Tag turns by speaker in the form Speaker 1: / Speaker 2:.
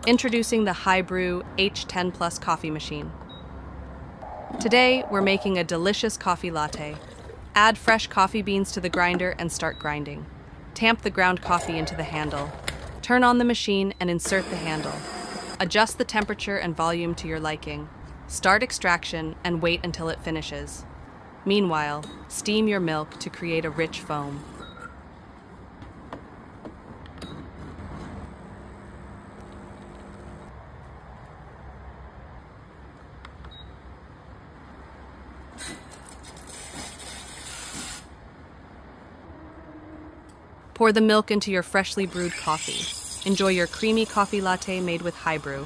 Speaker 1: Introducing the HiBREW H10 Plus Coffee machine. Today, we're making a delicious coffee latte. Add fresh coffee beans to the grinder and start grinding. Tamp the ground coffee into the handle. Turn on the machine and insert the handle. Adjust the temperature and volume to your liking. Start extraction and wait until it finishes. Meanwhile, steam your milk to create a rich foam. Pour the milk into your freshly brewed coffee. Enjoy your creamy coffee latte made with HiBREW.